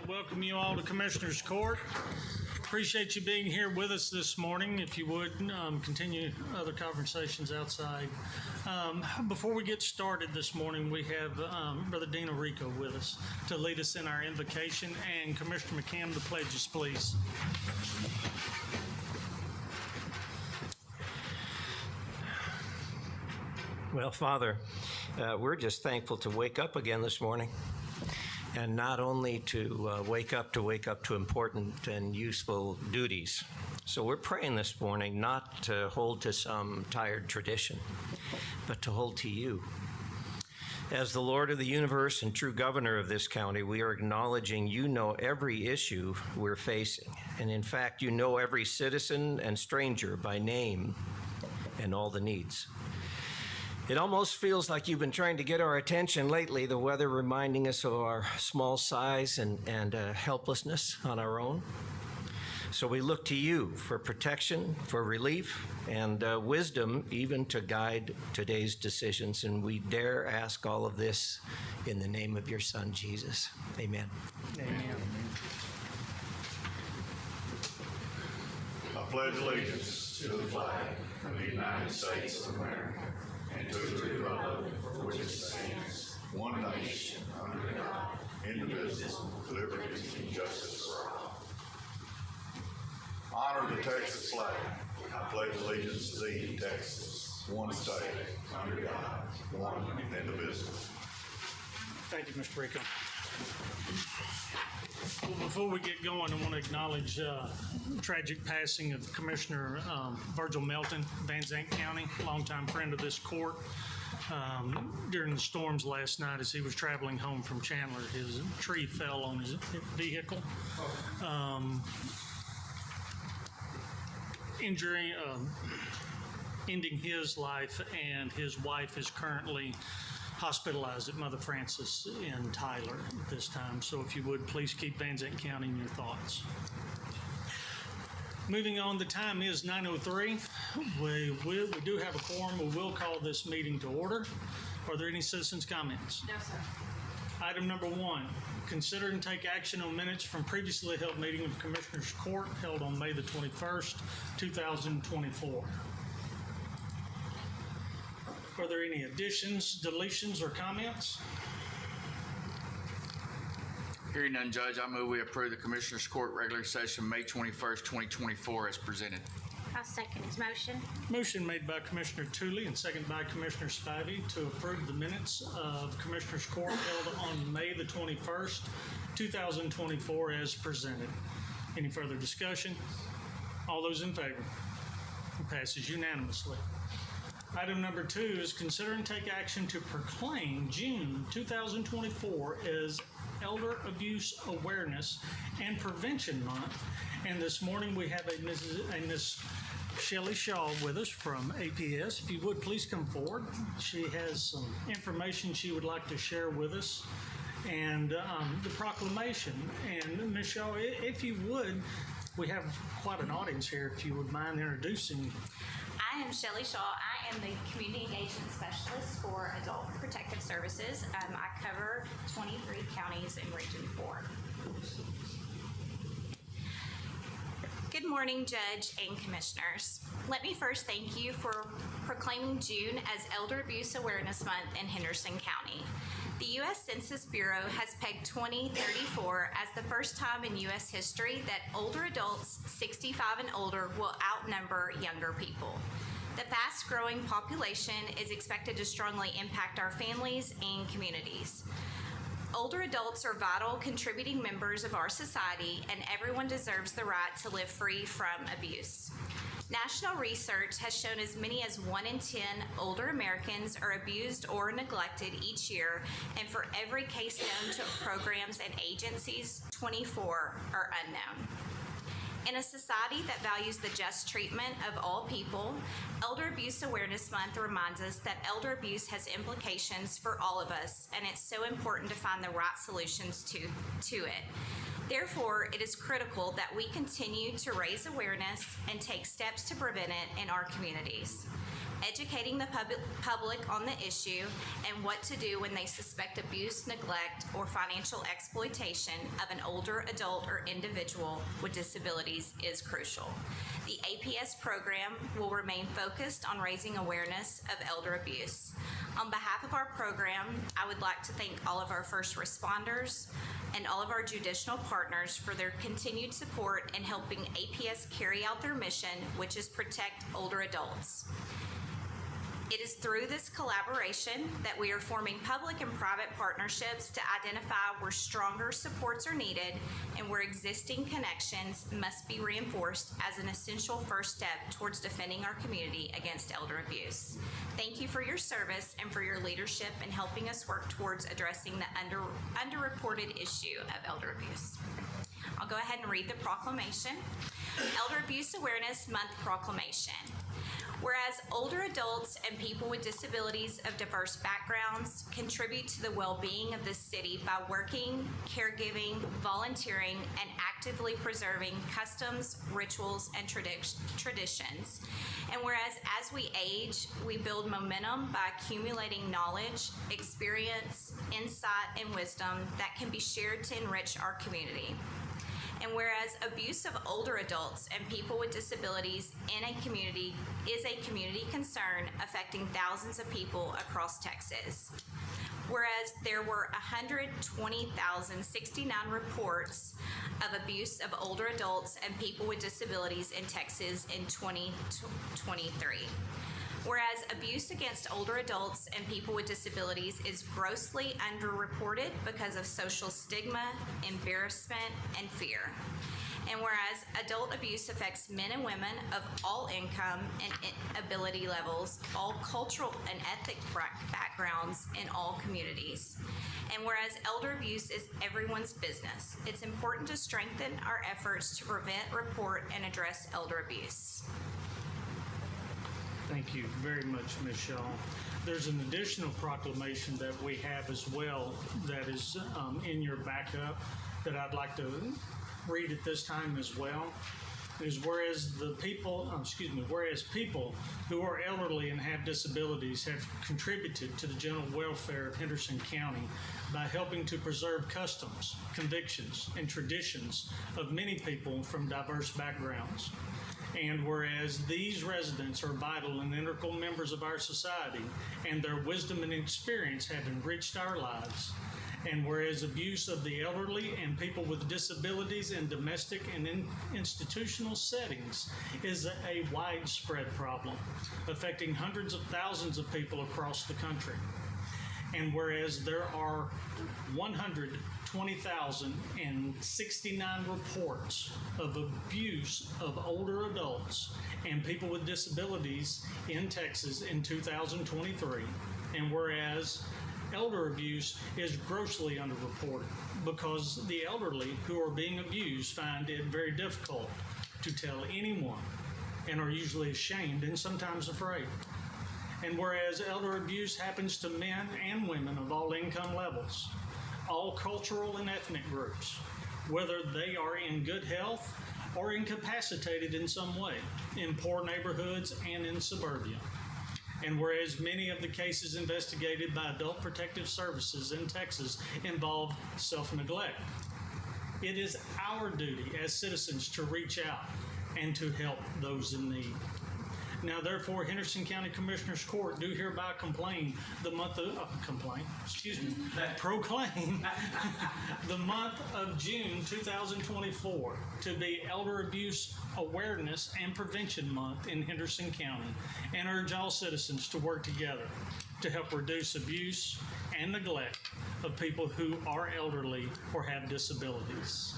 like to welcome you all to Commissioners Court. Appreciate you being here with us this morning. If you would, continue other conversations outside. Before we get started this morning, we have Brother Dino Rico with us to lead us in our invocation, and Commissioner McCann, the pledges, please. Well, Father, we're just thankful to wake up again this morning. And not only to wake up to important and useful duties. So we're praying this morning not to hold to some tired tradition, but to hold to you. As the Lord of the universe and true governor of this county, we are acknowledging you know every issue we're facing. And in fact, you know every citizen and stranger by name and all the needs. It almost feels like you've been trying to get our attention lately, the weather reminding us of our small size and helplessness on our own. So we look to you for protection, for relief, and wisdom even to guide today's decisions. And we dare ask all of this in the name of your Son, Jesus. Amen. Amen. I pledge allegiance to the flag of the United States of America and to the republic for which it stands, one nation, under God, indivisible, with liberty and justice for all. Honor the Texas flag. I pledge allegiance to thee, Texas, one state, under God, one indivisible. Thank you, Mr. Rico. Well, before we get going, I want to acknowledge the tragic passing of Commissioner Virgil Melton, Van Zandt County, longtime friend of this court. During the storms last night as he was traveling home from Chandler, his tree fell on his vehicle. Injury, ending his life, and his wife is currently hospitalized at Mother Francis in Tyler at this time. So if you would, please keep Van Zandt County in your thoughts. Moving on, the time is 9:03. We do have a quorum. We will call this meeting to order. Are there any citizens' comments? No, sir. Item number 1, consider and take action on minutes from previously held meeting of Commissioners Court held on May the 21st, 2024. Are there any additions, deletions, or comments? Hearing none, Judge, I move we approve the Commissioners Court regular session May 21st, 2024 as presented. I'll second his motion. Motion made by Commissioner Tooley and seconded by Commissioner Spivey to approve the minutes of Commissioners Court held on May the 21st, 2024 as presented. Any further discussion? All those in favor? It passes unanimously. Item number 2 is consider and take action to proclaim June 2024 as Elder Abuse Awareness and Prevention Month. And this morning we have a Miss Shelley Shaw with us from APS. If you would, please come forward. She has some information she would like to share with us and the proclamation. And Ms. Shaw, if you would, we have quite an audience here. If you would mind introducing. I am Shelley Shaw. I am the Community Engagement Specialist for Adult Protective Services. I cover 23 counties in Region 4. Good morning, Judge and Commissioners. Let me first thank you for proclaiming June as Elder Abuse Awareness Month in Henderson County. The U.S. Census Bureau has pegged 2034 as the first time in U.S. history that older adults 65 and older will outnumber younger people. The fast-growing population is expected to strongly impact our families and communities. Older adults are vital contributing members of our society, and everyone deserves the right to live free from abuse. National research has shown as many as 1 in 10 older Americans are abused or neglected each year, and for every case known to programs and agencies, 24 are unknown. In a society that values the just treatment of all people, Elder Abuse Awareness Month reminds us that elder abuse has implications for all of us, and it's so important to find the right solutions to it. Therefore, it is critical that we continue to raise awareness and take steps to prevent it in our communities. educating the public on the issue and what to do when they suspect abuse, neglect, or financial exploitation of an older adult or individual with disabilities is crucial. The APS program will remain focused on raising awareness of elder abuse. On behalf of our program, I would like to thank all of our first responders and all of our judicial partners for their continued support in helping APS carry out their mission, which is protect older adults. It is through this collaboration that we are forming public and private partnerships to identify where stronger supports are needed and where existing connections must be reinforced as an essential first step towards defending our community against elder abuse. Thank you for your service and for your leadership in helping us work towards addressing the underreported issue of elder abuse. I'll go ahead and read the proclamation. Elder Abuse Awareness Month Proclamation. Whereas older adults and people with disabilities of diverse backgrounds contribute to the well-being of the city by working, caregiving, volunteering, and actively preserving customs, rituals, and traditions. And whereas as we age, we build momentum by accumulating knowledge, experience, insight, and wisdom that can be shared to enrich our community. And whereas abuse of older adults and people with disabilities in a community is a community concern affecting thousands of people across Texas. Whereas there were 120,069 reports of abuse of older adults and people with disabilities in Texas in 2023. Whereas abuse against older adults and people with disabilities is grossly underreported because of social stigma, embarrassment, and fear. And whereas adult abuse affects men and women of all income and ability levels, all cultural and ethnic backgrounds in all communities. And whereas elder abuse is everyone's business, it's important to strengthen our efforts to prevent, report, and address elder abuse. Thank you very much, Ms. Shaw. There's an additional proclamation that we have as well that is in your backup that I'd like to read at this time as well. It is whereas people who are elderly and have disabilities have contributed to the general welfare of Henderson County by helping to preserve customs, convictions, and traditions of many people from diverse backgrounds. And whereas these residents are vital and integral members of our society, and their wisdom and experience have enriched our lives. And whereas abuse of the elderly and people with disabilities in domestic and institutional settings is a widespread problem, affecting hundreds of thousands of people across the country. And whereas there are 120,069 reports of abuse of older adults and people with disabilities in Texas in 2023, and whereas elder abuse is grossly underreported because the elderly who are being abused find it very difficult to tell anyone and are usually ashamed and sometimes afraid. And whereas elder abuse happens to men and women of all income levels, all cultural and ethnic groups, whether they are in good health or incapacitated in some way, in poor neighborhoods and in suburbia. And whereas many of the cases investigated by Adult Protective Services in Texas involve self-neglect, it is our duty as citizens to reach out and to help those in need. Now, therefore, Henderson County Commissioners Court do hereby proclaim the month of June 2024 to be Elder Abuse Awareness and Prevention Month in Henderson County, and urge all citizens to work together to help reduce abuse and neglect of people who are elderly or have disabilities.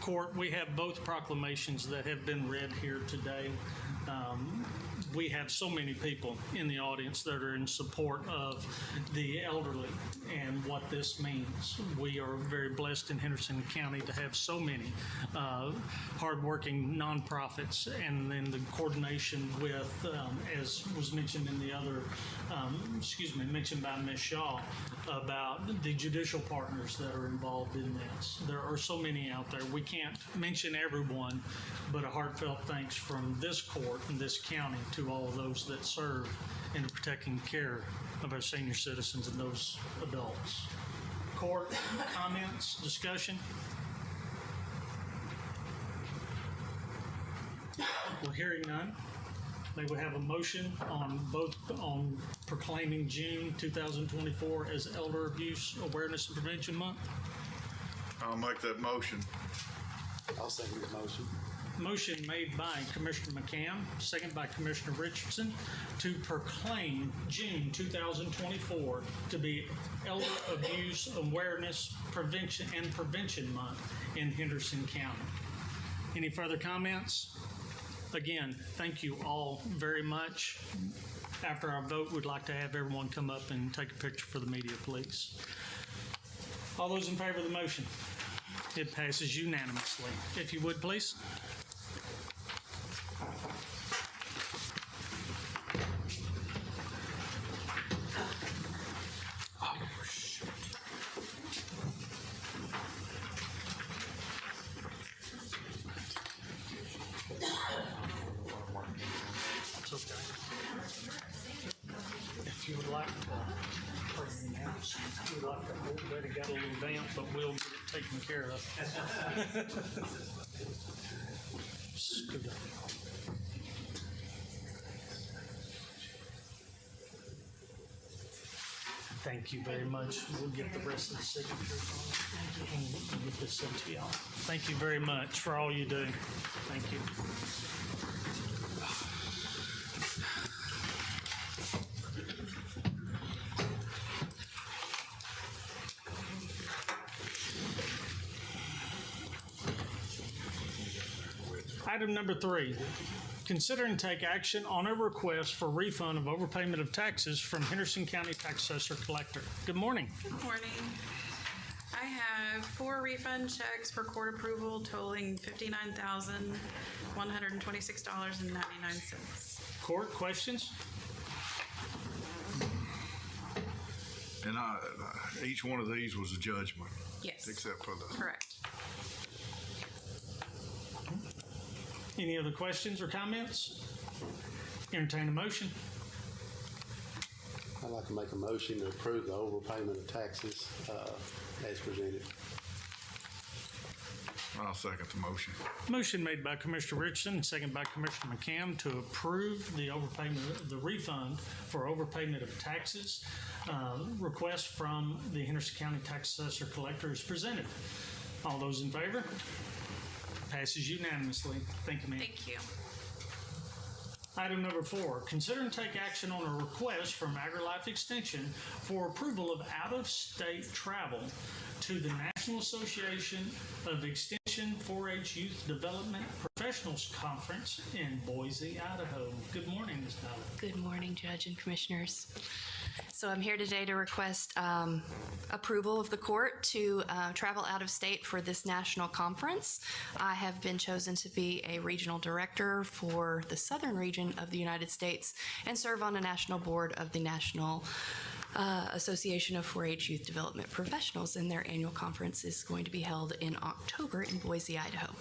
Court, we have both proclamations that have been read here today. We have so many people in the audience that are in support of the elderly and what this means. We are very blessed in Henderson County to have so many hardworking nonprofits, and then the coordination with, as was mentioned in the other, mentioned by Ms. Shaw, about the judicial partners that are involved in this. There are so many out there. We can't mention everyone, but a heartfelt thanks from this court and this county to all of those that serve in protecting care of our senior citizens and those adults. Court, comments, discussion? Well, hearing none, may we have a motion on proclaiming June 2024 as Elder Abuse Awareness and Prevention Month? I'll make that motion. I'll second the motion. Motion made by Commissioner McCann, second by Commissioner Richardson, to proclaim June 2024 to be Elder Abuse Awareness Prevention Month in Henderson County. Any further comments? Again, thank you all very much. After our vote, we'd like to have everyone come up and take a picture for the media, please. All those in favor of the motion? It passes unanimously. If you would, please. It's okay. If you would like to, pardon me now, if you would like to hold that, it got a little damp, but we'll get it taken care of. Scoot up. Thank you very much. We'll get the rest of the signatures on it. And we'll get this sent to y'all. Thank you very much for all you do. Thank you. Item number 3, consider and take action on a request for refund of overpayment of taxes from Henderson County Tax Assessor Collector. Good morning. Good morning. I have 4 refund checks for court approval totaling $59,126.99. Court, questions? And each one of these was a judgment, Yes, except for the, correct. Any other questions or comments? Entertain a motion. I'd like to make a motion to approve the overpayment of taxes as presented. I'll second the motion. Motion made by Commissioner Richardson and second by Commissioner McCann to approve the overpayment, the refund for overpayment of taxes. Request from the Henderson County Tax Assessor Collector is presented. All those in favor? Passes unanimously. Thank you, ma'am. Thank you. Item number 4, consider and take action on a request from AgriLife Extension for approval of out-of-state travel to the National Association of Extension 4-H Youth Development Professionals Conference in Boise, Idaho. Good morning, Ms. Tyler. Good morning, Judge and Commissioners. So I'm here today to request approval of the court to travel out of state for this national conference. I have been chosen to be a regional director for the southern region of the United States and serve on a national board of the National Association of 4-H Youth Development Professionals, and their annual conference is going to be held in October in Boise, Idaho.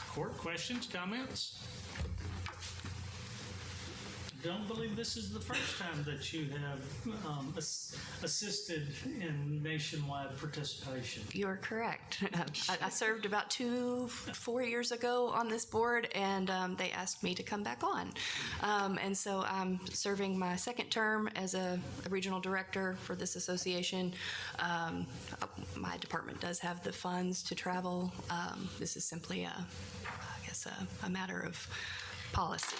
Court, questions, comments? Don't believe this is the first time that you have assisted in nationwide participation. You're correct. I served about 4 years ago on this board, and they asked me to come back on. And so I'm serving my second term as a regional director for this association. My department does have the funds to travel. This is simply, a matter of policy.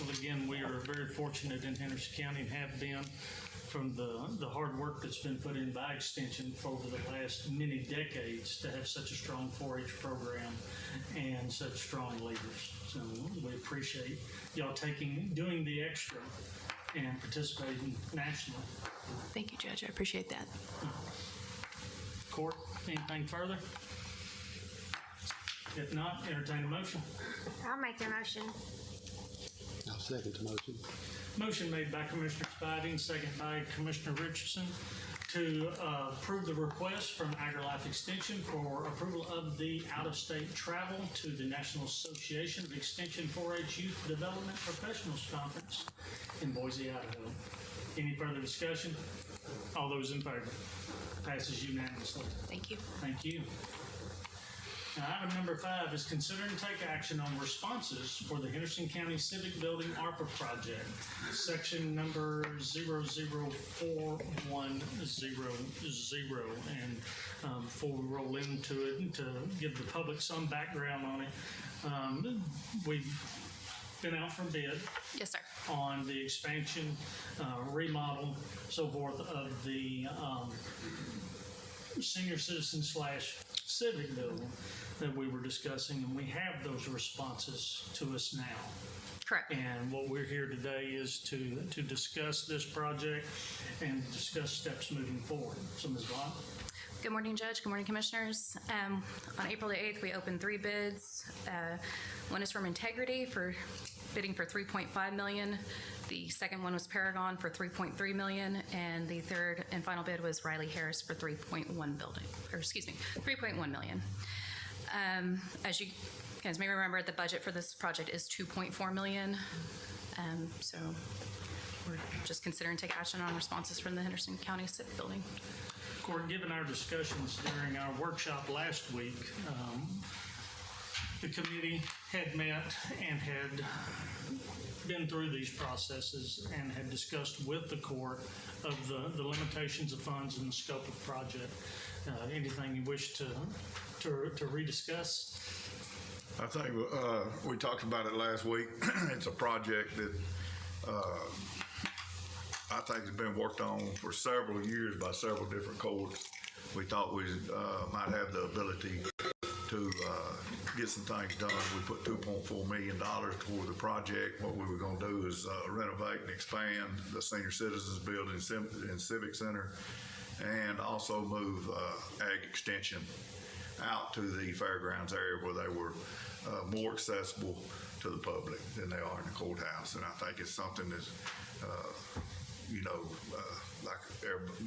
Well, again, we are very fortunate in Henderson County and have been from the hard work that's been put in by Extension for over the last many decades to have such a strong 4-H program and such strong leaders. So we appreciate y'all doing the extra and participating nationally. Thank you, Judge. I appreciate that. Court, anything further? If not, entertain a motion. I'll make the motion. I'll second the motion. Motion made by Commissioner Spivey, second by Commissioner Richardson to approve the request from AgriLife Extension for approval of the out-of-state travel to the National Association of Extension 4-H Youth Development Professionals Conference in Boise, Idaho. Any further discussion? All those in favor? Passes unanimously. Thank you. Thank you. Now, item number 5 is consider and take action on responses for the Henderson County Civic Building ARPA project, section number 004100. And before we roll into it, and to give the public some background on it, we've been out for bid Yes, sir. on the expansion, remodel, so forth of the senior citizen / civic building that we were discussing, and we have those responses to us now. Correct. And what we're here today is to discuss this project and discuss steps moving forward. So, Ms. Vaughn? Good morning, Judge. Good morning, Commissioners. On April the 8th, we opened 3 bids. One is from Integrity for bidding for $3.5 million. The second one was Paragon for $3.3 million, and the third and final bid was Riley Harris for $3.1 million. As you guys may remember, the budget for this project is $2.4 million. So we're just considering take action on responses from the Henderson County Civic Building. Court, given our discussions during our workshop last week, the committee had met and had been through these processes and had discussed with the court of the limitations of funds and the scope of the project. Anything you wish to rediscuss? I think we talked about it last week. It's a project that I think has been worked on for several years by several different courts. We thought we might have the ability to get some things done. We put $2.4 million toward the project. What we were going to do is renovate and expand the senior citizens building and civic center, and also move ag extension out to the fairgrounds area where they were more accessible to the public than they are in the courthouse. And I think it's something that's, like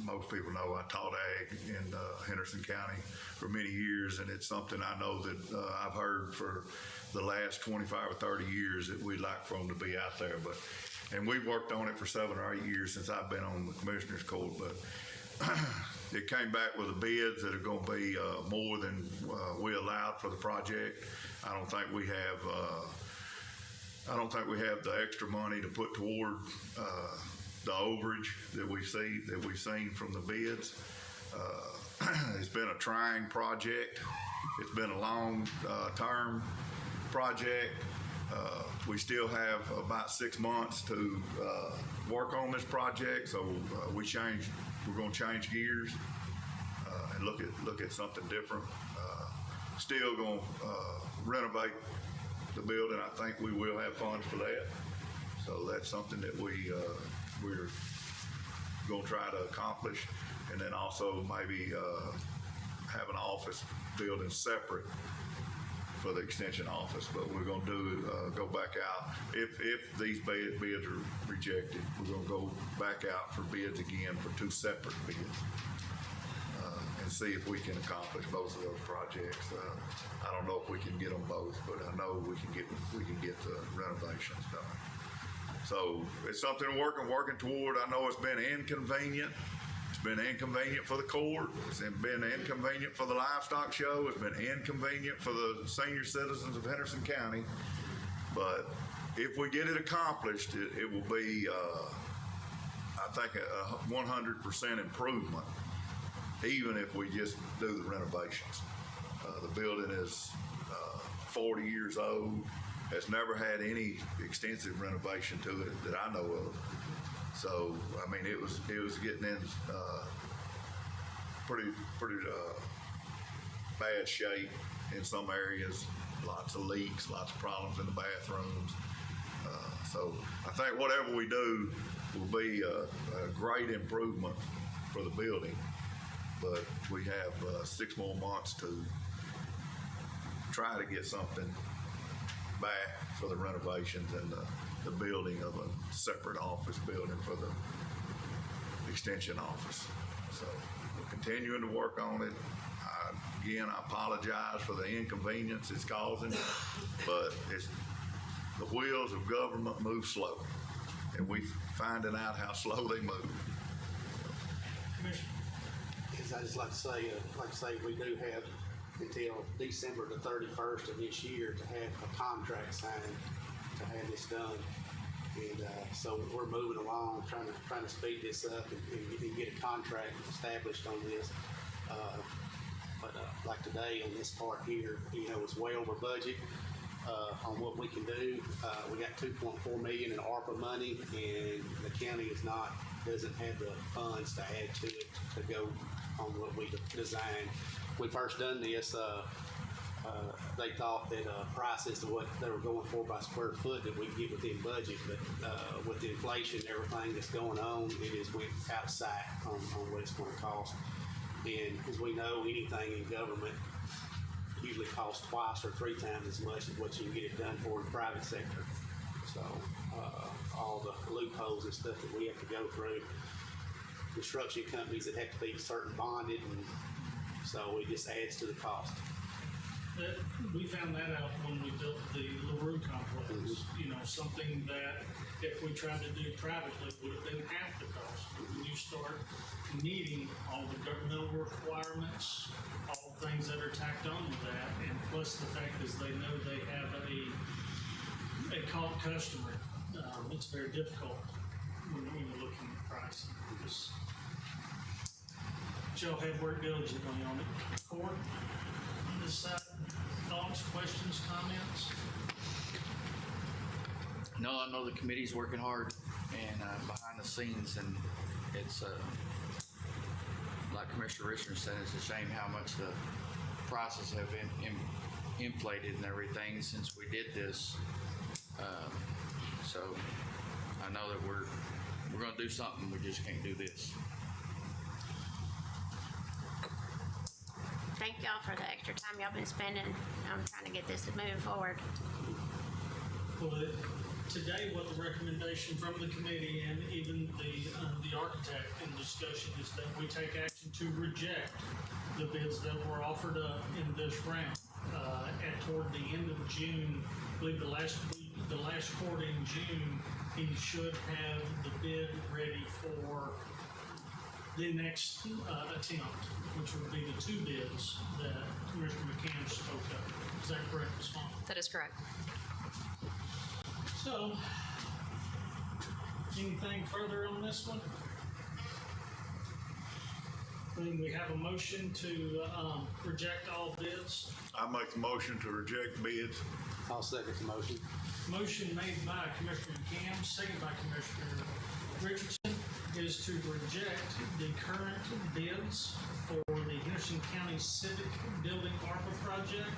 most people know, I taught ag in Henderson County for many years, and it's something I know that I've heard for the last 25 or 30 years that we'd like for them to be out there. And we've worked on it for 7 or 8 years since I've been on the Commissioner's Court, but it came back with the bids that are going to be more than we allowed for the project. I don't think we have the extra money to put toward the overage that we've seen from the bids. It's been a trying project. It's been a long term project. We still have about 6 months to work on this project, so we're going to change gears and look at something different. Still going to renovate the building. I think we will have funds for that. So that's something that we're going to try to accomplish, and then also maybe have an office building separate for the extension office. But we're going to go back out. If these bids are rejected, we're going to go back out for bids again for 2 separate bids and see if we can accomplish both of those projects. I don't know if we can get them both, but I know we can get the renovations done. So it's something we're working toward. I know it's been inconvenient. It's been inconvenient for the court. It's been inconvenient for the livestock show. It's been inconvenient for the senior citizens of Henderson County. But if we get it accomplished, it will be, I think, a 100% improvement, even if we just do the renovations. The building is 40 years old. Has never had any extensive renovation to it that I know of. So, I mean, it was getting in pretty bad shape in some areas. Lots of leaks, lots of problems in the bathrooms. So, I think whatever we do will be a great improvement for the building. But we have 6 more months to try to get something back for the renovations and the building of a separate office building for the extension office. So we're continuing to work on it. Again, I apologize for the inconvenience it's causing, but the wheels of government move slow, and we're finding out how slow they move. Commissioner? As I just like to say, we do have until December the 31st of this year to have a contract signed to have this done. And so we're moving along, trying to speed this up and get a contract established on this. But like today on this part here, it's way over budget on what we can do. We got $2.4 million in ARPA money, and the county doesn't have the funds to add to it to go on what we designed. We first done this. They thought that prices of what they were going for by square foot that we could get within budget, but with the inflation and everything that's going on, it has went out of sight on what it's going to cost. And as we know, anything in government usually costs twice or three times as much as what you can get it done for in the private sector. So all the loopholes and stuff that we have to go through, construction companies that have to be certain bonded, and so it just adds to the cost. We found that out when we built the LaRue complex. Something that if we tried to do privately would have been half the cost. But when you start needing all the governmental requirements, all the things that are tacked on to that, and plus the fact is they know they have a caught customer, it's very difficult when you're looking at pricing. Y'all have worked diligently on it. Court, on this side, thoughts, questions, comments? No, I know the committee's working hard and behind the scenes, and it's like Commissioner Richardson said, it's a shame how much the prices have inflated and everything since we did this. So I know that we're going to do something. We just can't do this. Thank y'all for the extra time y'all been spending. I'm trying to get this moving forward. Well, today, what the recommendation from the committee and even the architect in discussion is that we take action to reject the bids that were offered up in this round. Toward the end of June, I believe the last quarter in June, he should have the bid ready for the next attempt, which would be the two bids that Commissioner McCann spoke of. Is that correct, Ms. Vaughn? That is correct. So, anything further on this one? Then we have a motion to reject all bids. I make the motion to reject bids. I'll second the motion. Motion made by Commissioner McCann, second by Commissioner Richardson, is to reject the current bids for the Henderson County Civic Building ARPA project,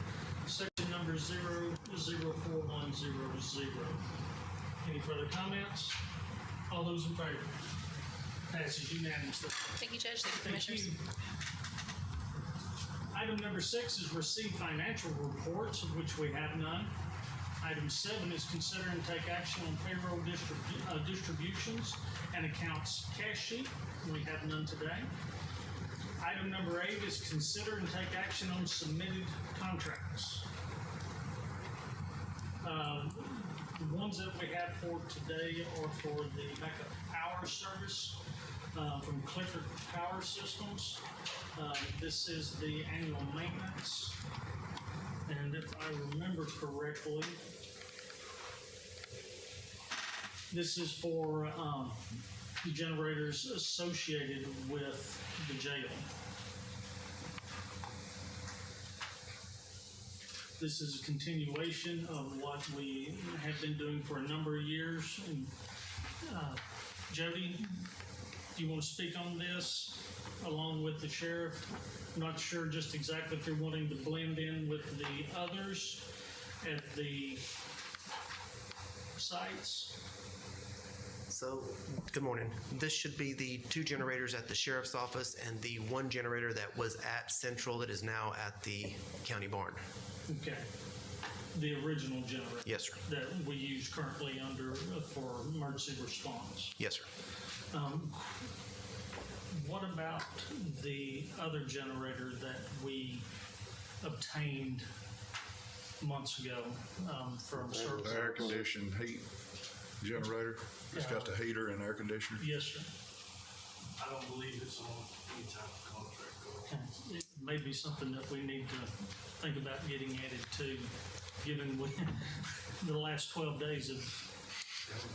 section number 004100. Any further comments? All those in favor? Passes unanimously. Thank you, Judge. Thank you, Thank Commissioners. you. Item number 6 is receive financial reports, of which we have none. Item 7 is consider and take action on payroll distributions and accounts cash sheet. We have none today. Item number 8 is consider and take action on submitted contracts. The ones that we have for today are for the backup power service from Clifford Power Systems. This is the annual maintenance. And if I remember correctly, this is for generators associated with the jail. This is a continuation of what we have been doing for a number of years. And Jody, do you want to speak on this along with the sheriff? I'm not sure just exactly if you're wanting to blend in with the others at the sites. So, good morning. This should be the 2 generators at the sheriff's office and the 1 generator that was at Central that is now at the county barn. Okay. The original generator. Yes, sir. That we use currently under for emergency response. Yes, sir. What about the other generator that we obtained months ago from Service? The air conditioned heat generator, it's got the heater and air conditioner. Yes, sir. I don't believe it's on any type of contract. Okay. It may be something that we need to think about getting added to, given the last 12 days of.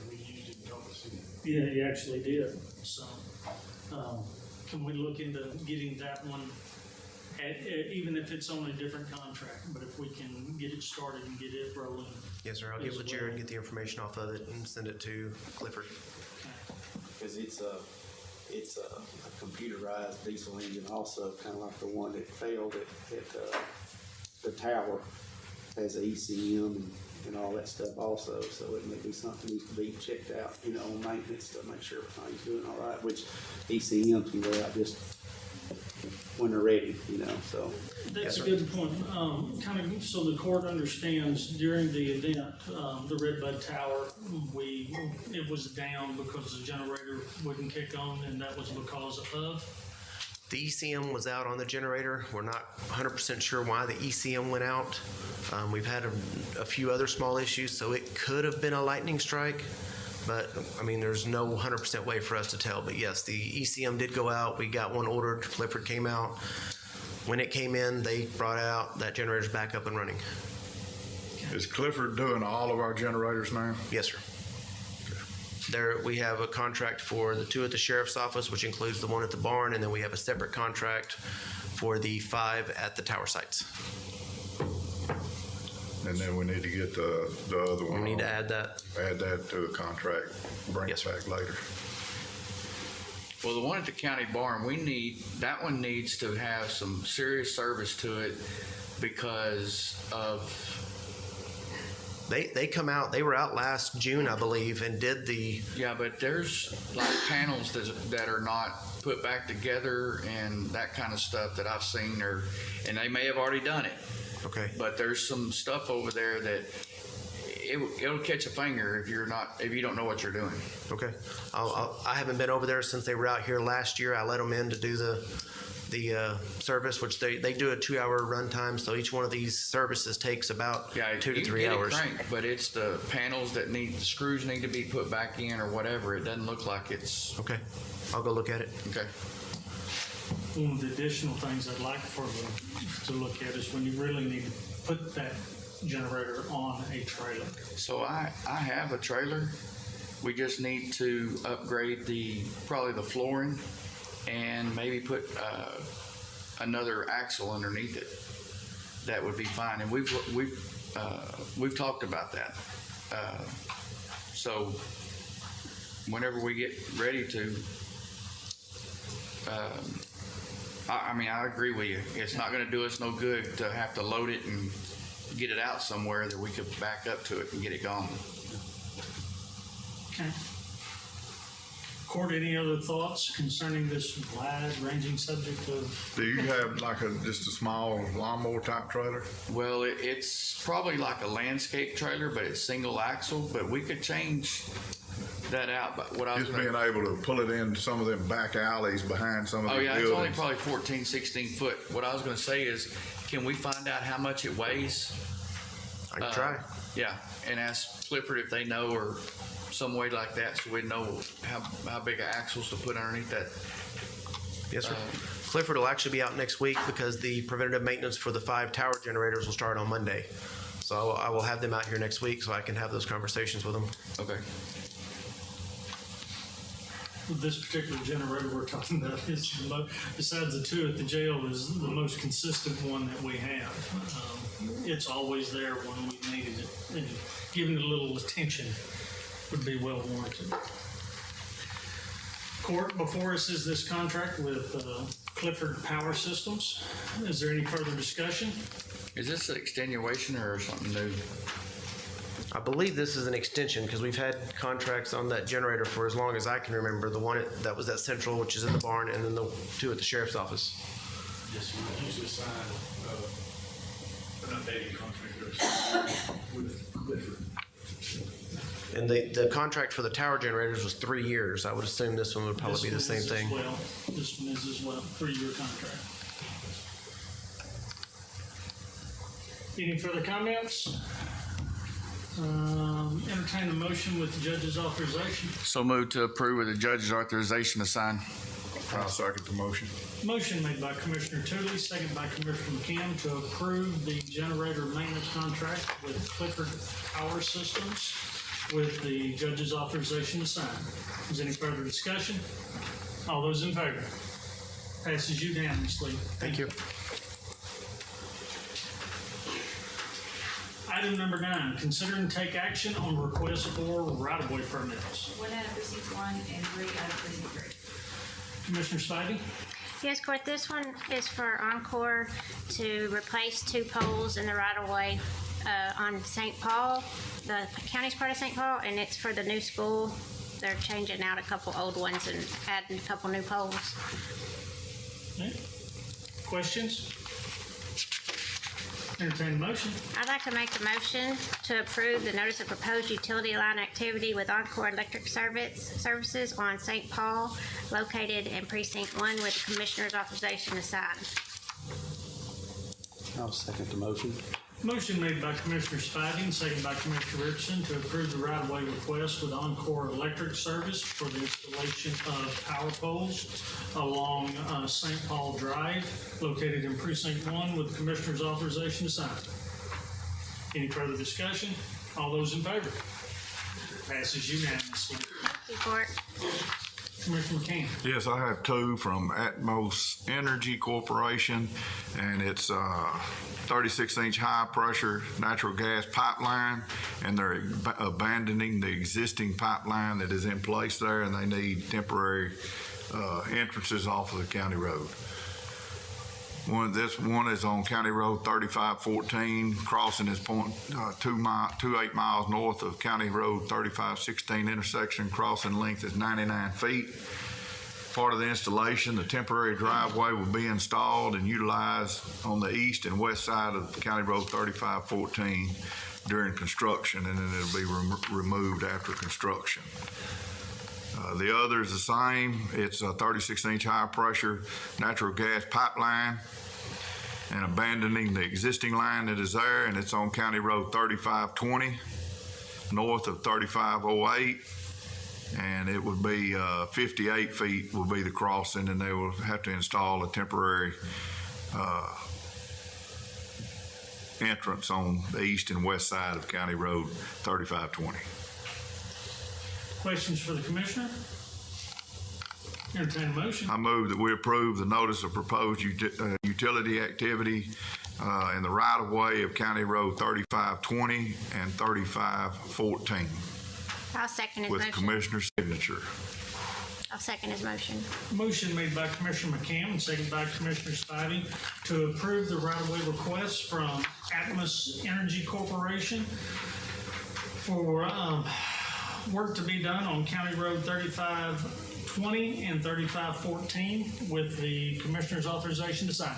We used it in Oklahoma City. Yeah, he actually did. So, can we look into getting that one, even if it's on a different contract, but if we can get it started and get it rolling? Yes, sir. I'll get with Jared, get the information off of it, and send it to Clifford. Because it's a computerized diesel engine also, kind of like the one that failed at the tower, has ECM and all that stuff also, so it may be something needs to be checked out, on maintenance to make sure everything's doing all right, which ECM can go out just when they're ready, so. That's a good point. Kind of so the court understands, during the event, the Redbud Tower, it was down because the generator wouldn't kick on, and that was because of? The ECM was out on the generator. We're not 100% sure why the ECM went out. We've had a few other small issues, so it could have been a lightning strike, but there's no 100% way for us to tell. But yes, the ECM did go out. We got one ordered. Clifford came out. When it came in, they brought out that generator's back up and running. Is Clifford doing all of our generators now? Yes, sir. We have a contract for the 2 at the sheriff's office, which includes the 1 at the barn, and then we have a separate contract for the 5 at the tower sites. And then we need to get the other one. We need to add that. Add that to a contract, bring it back later. Well, the one at the county barn, that one needs to have some serious service to it because of. They come out, they were out last June, I believe, and did the. Yeah, but there's like panels that are not put back together and that kind of stuff that I've seen, and they may have already done it. Okay. But there's some stuff over there that it'll catch a finger if you don't know what you're doing. Okay. I haven't been over there since they were out here last year. I let them in to do the service, which they do a 2-hour run time, so each one of these services takes about 2 to 3 hours. Cranked, but it's the panels the screws need to be put back in or whatever. It doesn't look like it's. Okay. I'll go look at it. Okay. One of the additional things I'd like to look at is when you really need to put that generator on a trailer. So I have a trailer. We just need to upgrade probably the flooring and maybe put another axle underneath it. That would be fine. And we've talked about that. So whenever we get ready to, I agree with you. It's not going to do us no good to have to load it and get it out somewhere that we could back up to it and get it gone. Okay. Court, any other thoughts concerning this wide-ranging subject of? Do you have like just a small lawnmower type trailer? Well, it's probably like a landscape trailer, but it's single axle, but we could change that out. But what I was Just being able to pull it in some of them back alleys behind some of the buildings. It's only probably 14, 16 foot. What I was going to say is, can we find out how much it weighs? I can try. Yeah, and ask Clifford if they know or some way like that, so we know how big of axles to put underneath that. Yes, sir. Clifford will actually be out next week because the preventative maintenance for the 5 tower generators will start on Monday. So I will have them out here next week so I can have those conversations with them. Okay. This particular generator we're talking about is, besides the 2 at the jail, is the most consistent one that we have. It's always there when we needed it, and giving it a little attention would be well warranted. Court, before us is this contract with Clifford Power Systems. Is there any further discussion? Is this an extenuation or something new? I believe this is an extension because we've had contracts on that generator for as long as I can remember. The one that was at Central, which is in the barn, and then the 2 at the sheriff's office. Yes, we usually sign an updated contract with Clifford. And the contract for the tower generators was 3 years. I would assume this one would probably be the same This one is thing. as well. This one is as well, 3-year contract. Any further comments? Entertain a motion with the judge's authorization. So moved to approve with the judge's authorization to sign. I'll second the motion. Motion made by Commissioner Tootley, second by Commissioner McKim to approve the generator maintenance contract with Clifford Power Systems with the judge's authorization to sign. Is there any further discussion? All those in favor? Passes unanimously. Thank you. Item number 9, consider and take action on request for right-of-way permits. One out of precinct 1 and 3 out of precinct 3. Commissioner Spivey? Yes, Court, this one is for Encore to replace 2 poles in the right-of-way on St. Paul, the county's part of St. Paul, and it's for the new school. They're changing out a couple old ones and adding a couple new poles. Okay. Questions? Entertain a motion. I'd like to make a motion to approve the notice of proposed utility line activity with Encore Electric Services on St. Paul, located in Precinct 1 with the Commissioner's authorization to sign. I'll second the motion. Motion made by Commissioner Spivey and second by Commissioner Richardson to approve the right-of-way request with Encore Electric Service for the installation of power poles along St. Paul Drive, located in Precinct 1 with the Commissioner's authorization to sign. Any further discussion? All those in favor? Passes unanimously. Thank you, Court. Commissioner McCann. Yes, I have 2 from Atmos Energy Corporation, and it's 36-inch high-pressure natural gas pipeline, and they're abandoning the existing pipeline that is in place there, and they need temporary entrances off of the county road. This one is on County Road 3514, crossing this point 2.8 miles north of County Road 3516 intersection. Crossing length is 99 feet. Part of the installation, the temporary driveway will be installed and utilized on the east and west side of County Road 3514 during construction, and then it'll be removed after construction. The other is the same. It's a 36-inch high-pressure natural gas pipeline, and abandoning the existing line that is there, and it's on County Road 3520, north of 3508, and it would be 58 feet will be the crossing, and they will have to install a temporary entrance on the east and west side of County Road 3520. Questions for the Commissioner? Entertain a motion. I move that we approve the notice of proposed utility activity in the right-of-way of County Road 3520 and 3514 I'll second his with motion. Commissioner's signature. I'll second his motion. Motion made by Commissioner McCam and seconded by Commissioner Spivey to approve the right-of-way request from Atmos Energy Corporation for work to be done on County Road 3520 and 3514 with the Commissioner's authorization to sign.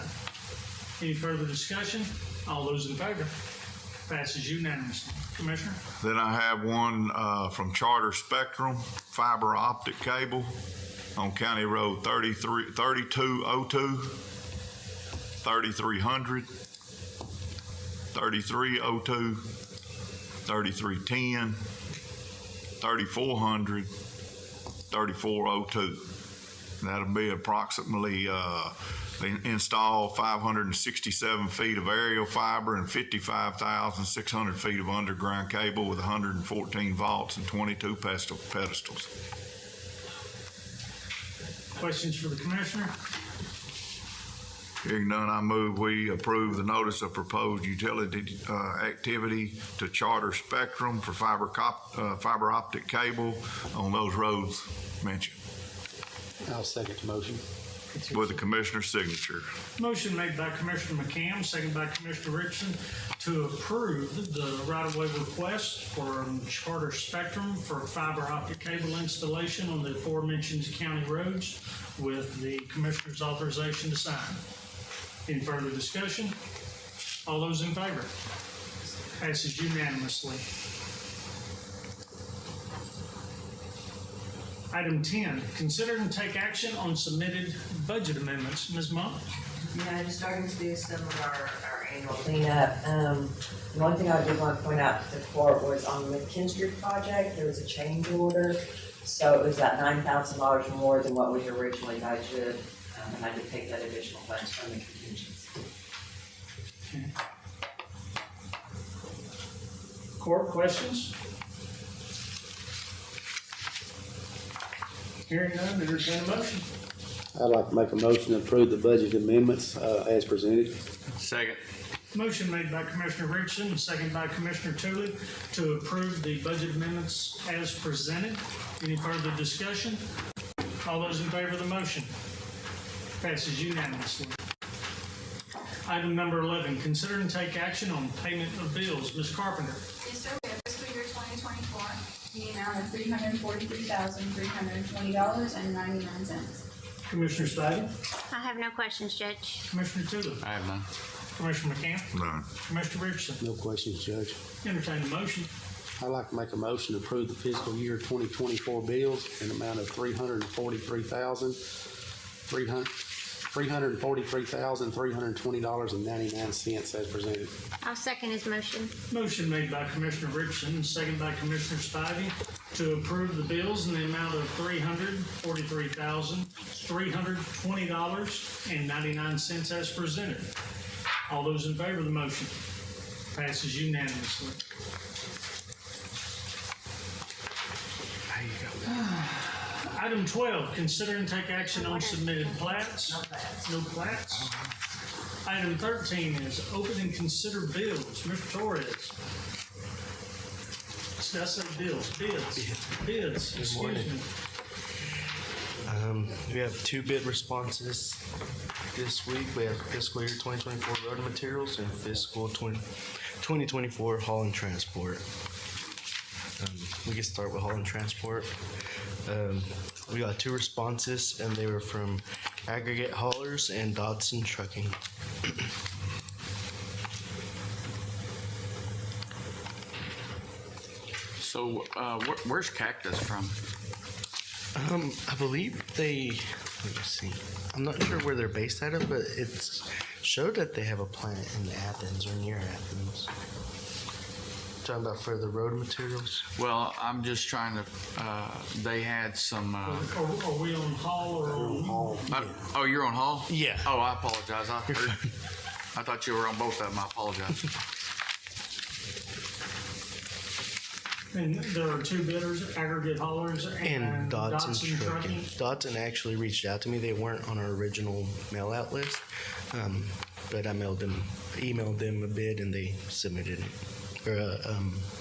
Any further discussion? All those in favor? Passes unanimously. Commissioner? Then I have one from Charter Spectrum, fiber optic cable on County Road 3202, 3300, 3302, 3310, 3400, 3402. That'll be approximately, they install 567 feet of aerial fiber and 55,600 feet of underground cable with 114 volts and 22 pedestals. Questions for the Commissioner? Hearing none, I move we approve the notice of proposed utility activity to Charter Spectrum for fiber optic cable on those roads mentioned I'll second the motion. with the Commissioner's signature. Motion made by Commissioner McCam, seconded by Commissioner Richardson to approve the right-of-way request for Charter Spectrum for fiber optic cable installation on the aforementioned county roads with the Commissioner's authorization to sign. Any further discussion? All those in favor? Passes unanimously. Item 10, consider and take action on submitted budget amendments. Ms. Monk? Yeah, just starting to do some of our annual cleanup. One thing I did want to point out to the court was on the McKinstry project, there was a change order. So it was that $9,000 more than what we originally budgeted, and I did take that additional funds from the contingency. Court, questions? Hearing none, entertain a motion. I'd like to make a motion to approve the budget amendments as presented. Second. Motion made by Commissioner Richardson, and second by Commissioner Tooley to approve the budget amendments as presented. Any further discussion? All those in favor of the motion? Passes unanimously. Item number 11, consider and take action on payment of bills. Ms. Carpenter? Yes, sir. We have fiscal year 2024, the amount of $343,320.99. Commissioner Spivey? I have no questions, Judge. Commissioner Tooley? I have none. Commissioner McCann? None. Commissioner Richardson? No questions, Judge. Entertain a motion. I'd like to make a motion to approve the fiscal year 2024 bills in the amount of $343,320.99 as presented. I'll second his motion. Motion made by Commissioner Richardson and second by Commissioner Spivey to approve the bills in the amount of $343,320.99 as presented. All those in favor of the motion? Passes unanimously. Item 12, consider and take action on submitted plats. No plats. Item 13 is open and consider bills. Mr. Torres. Did I say bills? Bids. Excuse me. We have 2 bid responses this week. We have fiscal year 2024 road materials and fiscal 2024 haul and transport. We can start with haul and transport. We got 2 responses, and they were from Aggregate Haulers and Dodson Trucking. So, where's Cactus from? I believe let me see. I'm not sure where they're based out of, but it's showed that they have a plant in Athens or near Athens. Talking about for the road materials. Well, I'm just trying to, they had some, Are we on Hall or on Hall? oh, you're on Hall? Yeah. Oh, I apologize. I thought you were on both of them. I apologize. And there are 2 bidders, Aggregate Haulers And Dodson Trucking. Trucking. Dodson actually reached out to me. They weren't on our original mail out list, but I emailed them a bid, and they submitted it, or a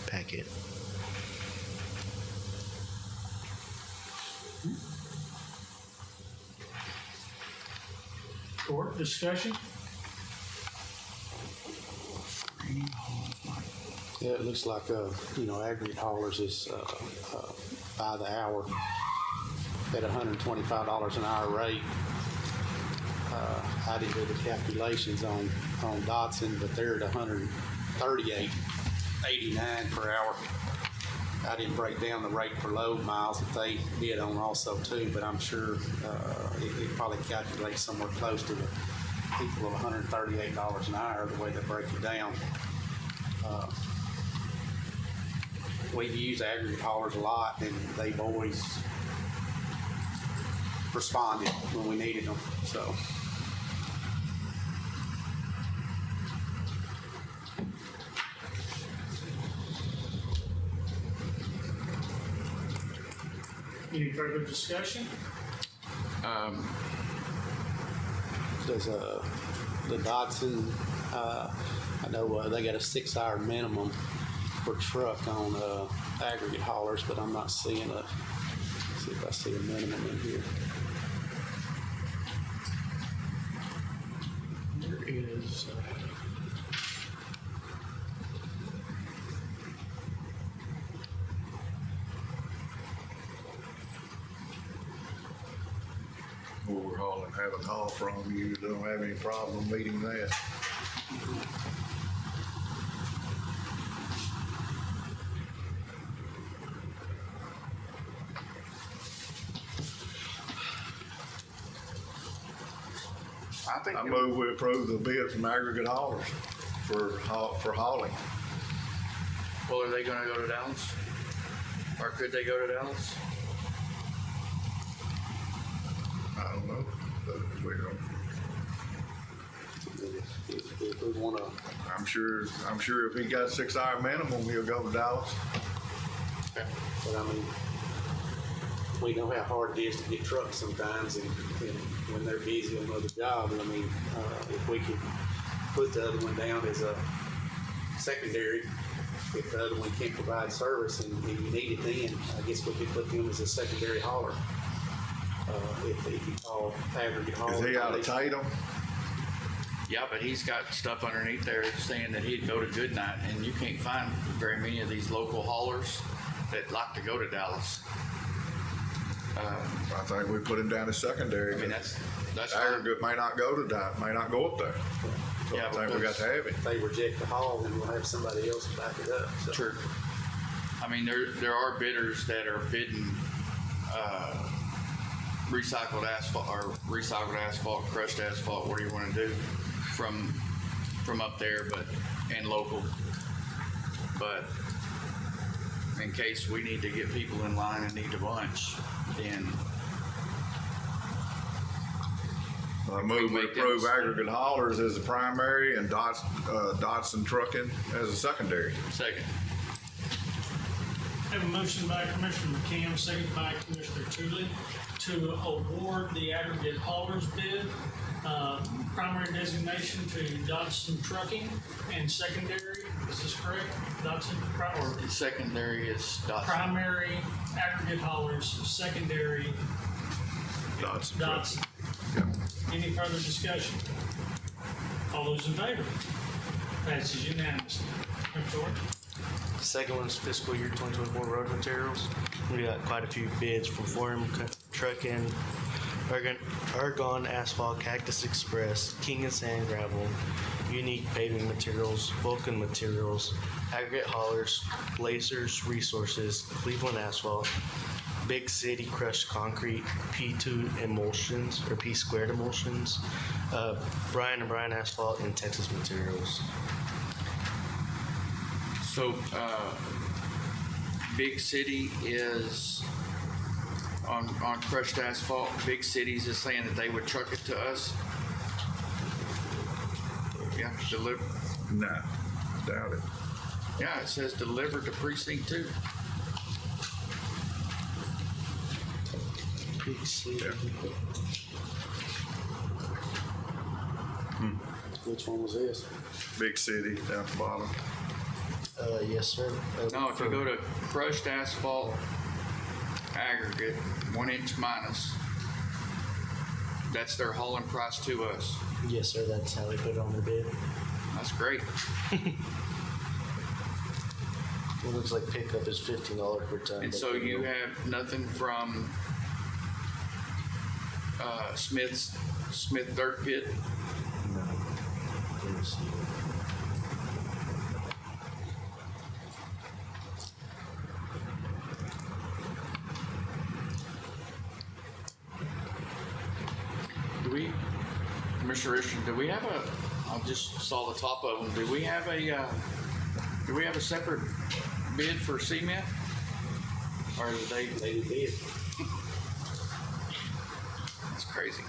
packet. Court discussion. Yeah, it looks like, Aggregate Haulers is by the hour at $125 an hour rate. I didn't do the calculations on Dotson, but they're at $138.89 per hour. I didn't break down the rate per load miles that they bid on also too, but I'm sure it probably calculates somewhere close to the equal of $138 an hour the way they break it down. We've used Aggregate Haulers a lot, and they've always responded when we needed them, so. Any further discussion? Does the Dodson, I know they got a 6-hour minimum per truck on Aggregate Haulers, but I'm not seeing see if I see a minimum in here. There is. Overhaul and have a haul from you, don't have any problem meeting that. I move we approve the bid from aggregate haulers for hauling. Well, are they gonna go to Dallas? Or could they go to Dallas? I don't know, but we don't. If we wanna, I'm sure if he got 6-hour minimum, he'll go to Dallas. but I mean, we know how hard it is to get trucks sometimes, and when they're busy on other jobs. I mean, if we could put the other one down as a secondary, if the other one can't provide service and you need it then, I guess we could put them as a secondary hauler. If you call aggregate hauler. Is he out of Tatum? Yeah, but he's got stuff underneath there saying that he'd go to Goodnight, and you can't find very many of these local haulers that like to go to Dallas. I think we put him down as secondary. I mean, that's fine. Aggregate may not go up there. So Yeah, I think we got to have him. If they reject the haul, then we'll have somebody else back it up. So. True. I mean, there are bidders that are bidding recycled asphalt, crushed asphalt, what do you want to do from up there, and local. But in case we need to get people in line and need a bunch, then I move we approve aggregate haulers as a primary and Dotson Trucking as a secondary. second. I have a motion by Commissioner McCam, second by Commissioner Tooley, to award the aggregate haulers bid, primary designation to Dodson Trucking, and secondary, is this correct? Dodson, or Secondary is Dodson. primary aggregate haulers, secondary Dotson. Dodson. Any further discussion? All those in favor? Passes unanimously. Mr. George? The second one's fiscal year 2024 road materials. We got quite a few bids from Forum Trucking, Argon Asphalt, Cactus Express, King and Sand Gravel, Unique Paving Materials, Vulcan Materials, Aggregate Haulers, Blazers Resources, Cleveland Asphalt, Big City Crushed Concrete, P2 Emulsions, or P Squared Emulsions, Bryan and Bryan Asphalt, and Texas Materials. So, Big City is on crushed asphalt. Big Cities is saying that they would truck it to us. Yeah, deliver. No, I doubt it. Yeah, it says delivered to precinct 2. Big City. Yeah. Which one was this? Big City down at the bottom. Yes, sir. No, if you go to crushed asphalt aggregate, 1 inch minus, that's their hauling price to us. Yes, sir. That's how they put it on their bid. That's great. It looks like pickup is $15 per ton. And but so you have nothing from Smith Dirt Pit. No. Let me see. Do we, Commissioner Richardson, do we have I just saw the top of them. Do we have a separate bid for cement? Or do they bid? That's crazy.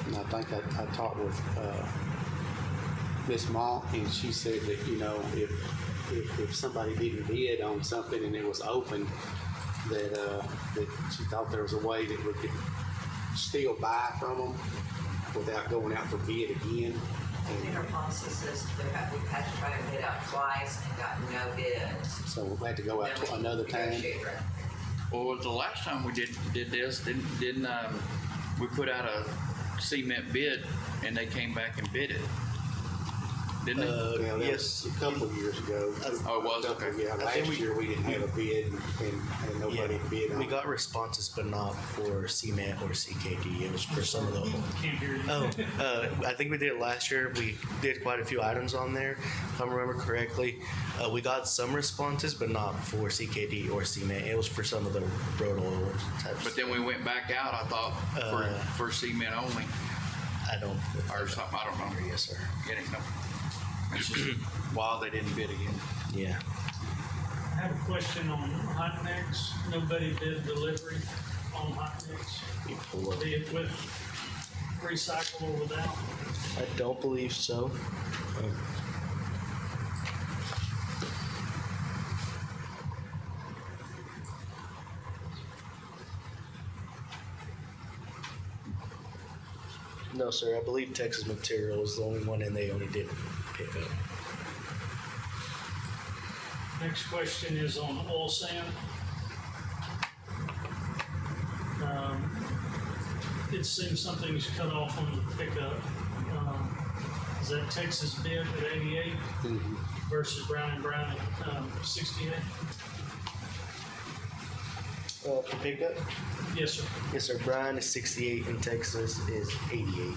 And I think I talked with Miss Monk, and she said that, if somebody didn't bid on something and it was open, that she thought there was a way that we could still buy from them without going out for bid again. And in our policy says we've had to try to bid out twice and got no bids. So we'll have to go out to another time. Well, the last time we did this, didn't we put out a cement bid and they came back and bid it? didn't they? Yeah, that Yes. was a couple of years ago. Oh, it was? Okay. Yeah, I think last year we didn't have a bid and nobody bid on we it. got responses, but not for CMAT or CKD. It was for some of the. Can't hear you. I think we did it last year. We did quite a few items on there, if I remember correctly. We got some responses, but not for CKD or CMAT. It was for some of the road oil types. But then we went back out, I thought, for cement only, I don't. or something, I don't know. Yes, sir. It ain't no, it's just wild they didn't bid again. Yeah. I have a question on hot mix. Nobody did delivery on hot mix, We pull up. be it with recycle or without. I don't believe so. No, sir. I believe Texas Material is the only one, and they only did pick up. Next question is on oil sand. It seems something's cut off on the pickup. Is that Texas bid at 88 versus Brown and Brown at 68? For pickup? Yes, sir. Yes, sir. Brian is 68 and Texas is 88.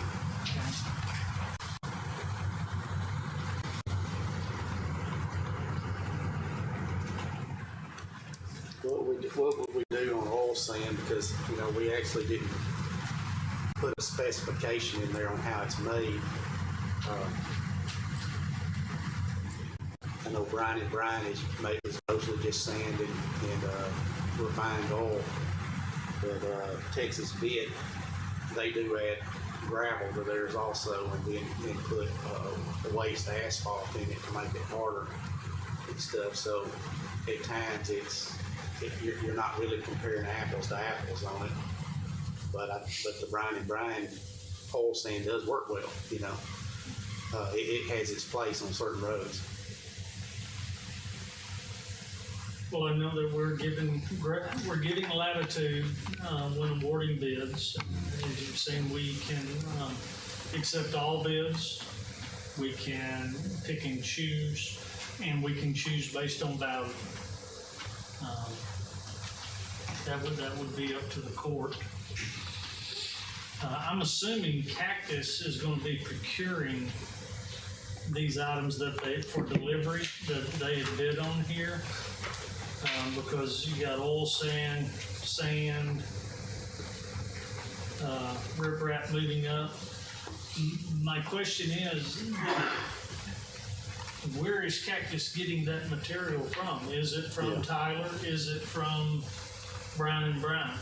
What would we do on oil sand? Because, you know, we actually didn't put a specification in there on how it's made. I know Brian and Brian is mostly just sand and refined oil. But Texas Bit, they do add gravel to theirs also, and then put the waste asphalt in it to make it harder and stuff. So at times you're not really comparing apples to apples on it. But the Brian and Brian oil sand does work well. You know, it has its place on certain roads. Well, I know that we're giving latitude when awarding bids. As you've seen, we can accept all bids. We can pick and choose, and we can choose based on value. That would be up to the court. I'm assuming Cactus is going to be procuring these items for delivery that they had bid on here. Because you got oil sand, riprap moving up. My question is, where is Cactus getting that material from? Is it from Tyler? Is it from Brown and Brown?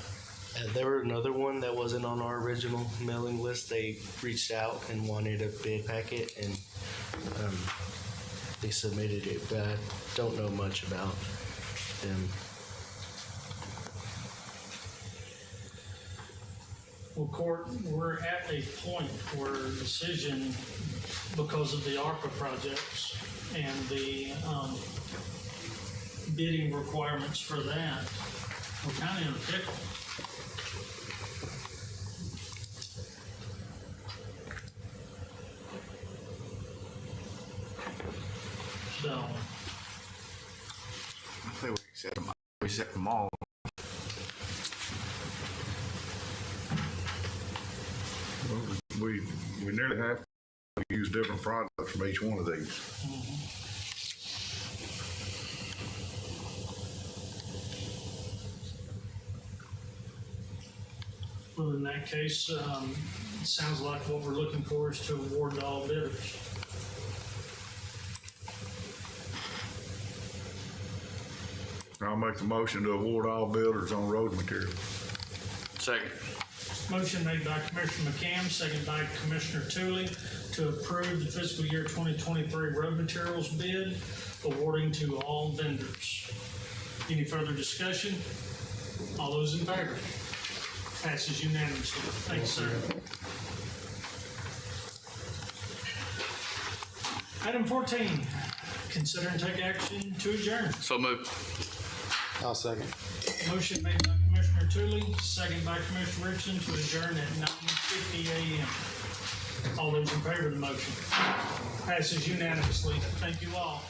There were another one that wasn't on our original mailing list. They reached out and wanted a bid packet, and they submitted it, but I don't know much about them. Well, court, we're at a point where a decision, because of the ARPA projects and the bidding requirements for that, we're kind of in a pickle. So, I think we set them all. We nearly have to use different products from each one of these. well, in that case, it sounds like what we're looking for is to award to all bidders. I'll make the motion to award all bidders on road material. Second. Motion made by Commissioner McCam, second by Commissioner Tooley, to approve the fiscal year 2023 road materials bid, awarding to all vendors. Any further discussion? All those in favor? Passes unanimously. Thank you, sir. Item 14, consider and take action to adjourn. So moved. I'll second. Motion made by Commissioner Tooley, second by Commissioner Richardson to adjourn at 9:50 a.m. All those in favor of the motion? Passes unanimously. Thank you all.